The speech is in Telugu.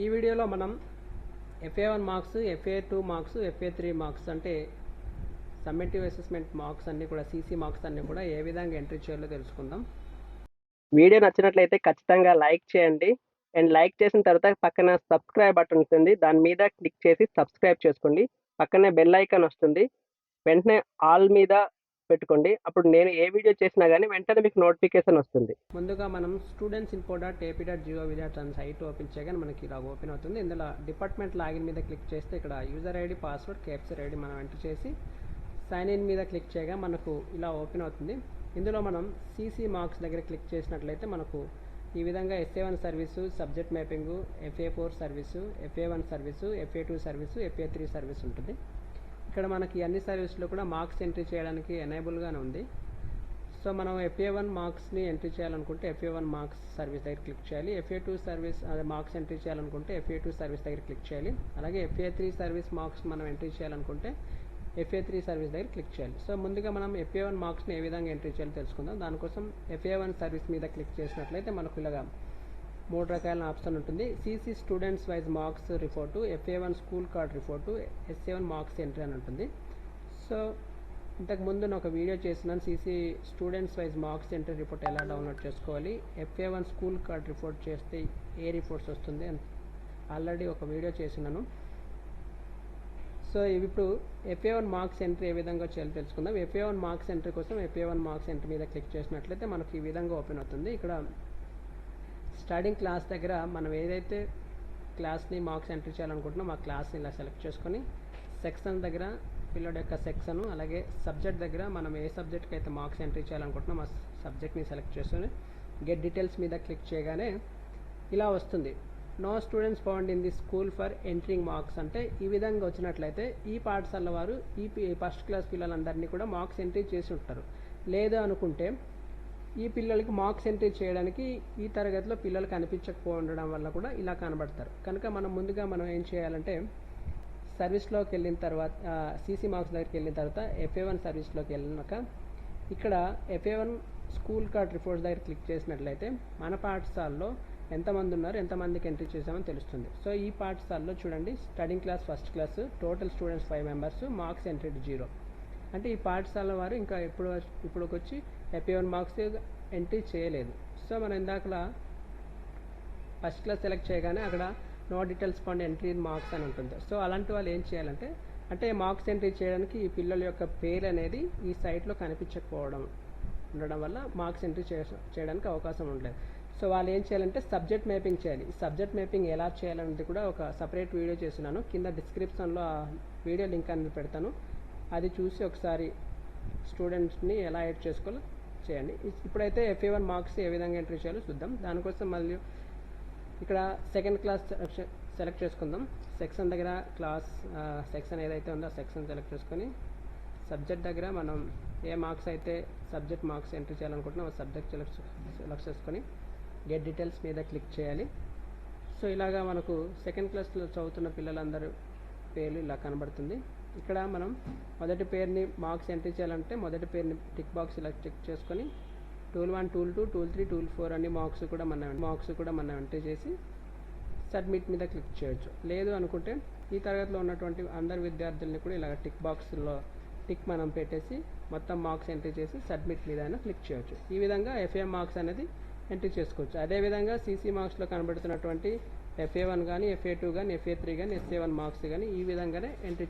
ఈ వీడియోలో మనం FA1 marks, FA2 marks, FA3 marks అంటే సమ్మేటివ్ అసెస్మెంట్ మార్క్స్ అన్నీ కూడా CC మార్క్స్ అన్నీ కూడా ఏ విధంగా ఎంట్రీ చేయాలో తెలుసుకుందాం. వీడియో నచ్చినట్లయితే ఖచ్చితంగా లైక్ చేయండి. అండ్ లైక్ చేసిన తర్వాత పక్కన సబ్స్క్రైబ్ బటన్ ఉంటుంది, దాని మీద క్లిక్ చేసి సబ్స్క్రైబ్ చేసుకోండి. పక్కనే బెల్ ఐకాన్ వస్తుంది, వెంటనే ఆల్ మీద పెట్టుకోండి. అప్పుడు నేను ఏ వీడియో చేసినా కానీ వెంటనే మీకు నోటిఫికేషన్ వస్తుంది. ముందుగా మనం studentsinfo.ap.gov.in సైట్ ఓపెన్ చేయగానే మనకి ఇలా ఓపెన్ అవుతుంది. ఇందులో డిపార్ట్మెంట్ లాగిన్ మీద క్లిక్ చేస్తే ఇక్కడ user ID, password, capture ID మనం ఎంటర్ చేసి సైన్ ఇన్ మీద క్లిక్ చేయగా మనకు ఇలా ఓపెన్ అవుతుంది. ఇందులో మనం CC మార్క్స్ దగ్గర క్లిక్ చేసినట్లయితే మనకు ఈ విధంగా SA1 service, subject mapping, FA4 service, FA1 service, FA2 service, FA3 service ఉంటుంది. ఇక్కడ మనకి అన్ని సర్వీస్లో కూడా మార్క్స్ ఎంట్రీ చేయడానికి ఎనేబుల్గానే ఉంది. సో మనం FA1 మార్క్స్ని ఎంట్రీ చేయాలనుకుంటే FA1 మార్క్స్ సర్వీస్ దగ్గర క్లిక్ చేయాలి. FA2 సర్వీస్ మార్క్స్ ఎంట్రీ చేయాలనుకుంటే FA2 సర్వీస్ దగ్గర క్లిక్ చేయాలి. అలాగే FA3 సర్వీస్ మార్క్స్ మనం ఎంట్రీ చేయాలనుకుంటే FA3 సర్వీస్ దగ్గర క్లిక్ చేయాలి. సో ముందుగా మనం FA1 మార్క్స్ని ఏ విధంగా ఎంట్రీ చేయాలో తెలుసుకుందాం. దానికోసం FA1 సర్వీస్ మీద క్లిక్ చేసినట్లయితే మనకు ఇలాగా 3 రకాల ఆప్షన్ ఉంటుంది. CC students wise marks report, FA1 school card report, SA1 marks entry అని ఉంటుంది. సో ఇంతకుముందు నేను ఒక వీడియో చేసినాను, CC students wise marks entry report ఎలా డౌన్లోడ్ చేసుకోవాలి, FA1 స్కూల్ కార్డ్ రిపోర్ట్ చేస్తే ఏ రిపోర్ట్స్ వస్తుంది అని ఆల్రెడీ ఒక వీడియో చేసినాను. సో ఇప్పుడు FA1 మార్క్స్ ఎంట్రీ ఏ విధంగా చేయాలో తెలుసుకుందాం. FA1 మార్క్స్ ఎంట్రీ కోసం FA1 మార్క్స్ ఎంట్రీ మీద క్లిక్ చేసినట్లయితే మనకి ఈ విధంగా ఓపెన్ అవుతుంది. ఇక్కడ స్టార్టింగ్ క్లాస్ దగ్గర మనం ఏదైతే క్లాస్ని మార్క్స్ ఎంట్రీ చేయాలనుకుంటున్నాం ఆ క్లాస్ని ఇలా సెలెక్ట్ చేసుకొని సెక్షన్ దగ్గర పిల్లడి యొక్క సెక్షన్, అలాగే సబ్జెక్ట్ దగ్గర మనం ఏ సబ్జెక్ట్కి అయితే మార్క్స్ ఎంట్రీ చేయాలనుకుంటున్నాం ఆ సబ్జెక్ట్ని సెలెక్ట్ చేసుకొని గెట్ డీటెయిల్స్ మీద క్లిక్ చేయగానే ఇలా వస్తుంది. No students found in the school for entering marks అంటే ఈ విధంగా వచ్చినట్లయితే ఈ పాఠశాల వారు ఈ ఫస్ట్ క్లాస్ పిల్లలందరినీ కూడా మార్క్స్ ఎంట్రీ చేసి ఉంటారు. లేదు అనుకుంటే ఈ పిల్లలకి మార్క్స్ ఎంట్రీ చేయడానికి ఈ తరగతిలో పిల్లలు కనిపించకపోవడం వల్ల కూడా ఇలా కనబడతారు. కనుక ముందుగా మనం ఏం చేయాలంటే సర్వీస్లోకి వెళ్ళిన తర్వాత CC మార్క్స్ దగ్గరికి వెళ్ళిన తర్వాత FA1 సర్వీస్లోకి వెళ్ళినాక ఇక్కడ FA1 స్కూల్ కార్డ్ రిపోర్ట్స్ దగ్గర క్లిక్ చేసినట్లయితే మన పాఠశాలలో ఎంతమంది ఉన్నారు, ఎంతమందికి ఎంట్రీ చేసామని తెలుస్తుంది. సో ఈ పాఠశాలలో చూడండి, studying class first class, total students 5 members, marks entered 0. అంటే ఈ పాఠశాల వారు ఇంకా ఇప్పుడు వచ్చి FA1 మార్క్స్ ఎంట్రీ చేయలేదు. సో మనం ఇందాకలా ఫస్ట్ క్లాస్ సెలెక్ట్ చేయగానే అక్కడ no details found entry marks అని ఉంటుంది. సో అలాంటి వాళ్ళు ఏం చేయాలంటే మార్క్స్ ఎంట్రీ చేయడానికి ఈ పిల్లల యొక్క పేరు అనేది ఈ సైట్లో కనిపించకపోవడం ఉండడం వల్ల మార్క్స్ ఎంట్రీ చేయడానికి అవకాశం ఉండలేదు. సో వాళ్ళు ఏం చేయాలంటే సబ్జెక్ట్ మ్యాపింగ్ చేయాలి. ఈ సబ్జెక్ట్ మ్యాపింగ్ ఎలా చేయాలనేది కూడా ఒక సపరేట్ వీడియో చేస్తున్నాను, కింద డిస్క్రిప్షన్లో ఆ వీడియో లింక్ అనేది పెడతాను. అది చూసి ఒకసారి స్టూడెంట్స్ని ఎలా యాడ్ చేసుకోవాలో చేయండి. ఇప్పుడైతే FA1 మార్క్స్ ఏ విధంగా ఎంట్రీ చేయాలో చూద్దాం. దానికోసం మళ్ళీ ఇక్కడ సెకండ్ క్లాస్ సెలెక్ట్ చేసుకుందాం. సెక్షన్ దగ్గర క్లాస్ సెక్షన్ ఏదైతే ఉందో ఆ సెక్షన్ సెలెక్ట్ చేసుకొని సబ్జెక్ట్ దగ్గర మనం ఏ మార్క్స్ అయితే సబ్జెక్ట్ మార్క్స్ ఎంట్రీ చేయాలనుకుంటున్నాం ఆ సబ్జెక్ట్ సెలెక్ట్ చేసుకొని గెట్ డీటెయిల్స్ మీద క్లిక్ చేయాలి. సో ఇలాగా మనకు సెకండ్ క్లాస్లో చదువుతున్న పిల్లలందరూ పేర్లు ఇలా కనబడుతుంది. ఇక్కడ మనం మొదటి పేరుని మార్క్స్ ఎంట్రీ చేయాలంటే మొదటి పేరుని టిక్ బాక్స్ ఇలా చెక్ చేసుకొని టూల్ 1, టూల్ 2, టూల్ 3, టూల్ 4 అన్ని మార్క్స్ కూడా మనం ఎంట్రీ చేసి సబ్మిట్ మీద క్లిక్ చేయొచ్చు. లేదు అనుకుంటే ఈ తరగతిలో ఉన్నటువంటి అందరు విద్యార్థుల్ని కూడా ఇలా టిక్ బాక్స్లో టిక్ మనం పెట్టేసి మొత్తం మార్క్స్ ఎంట్రీ చేసి సబ్మిట్ మీద అయినా క్లిక్ చేయొచ్చు. ఈ విధంగా FA మార్క్స్ అనేది ఎంట్రీ చేసుకోవచ్చు. అదేవిధంగా CC మార్క్స్లో కనబడుతున్నటువంటి FA1 కానీ, FA2 కానీ, FA3 కానీ, SA1 మార్క్స్ కానీ ఈ విధంగానే ఎంట్రీ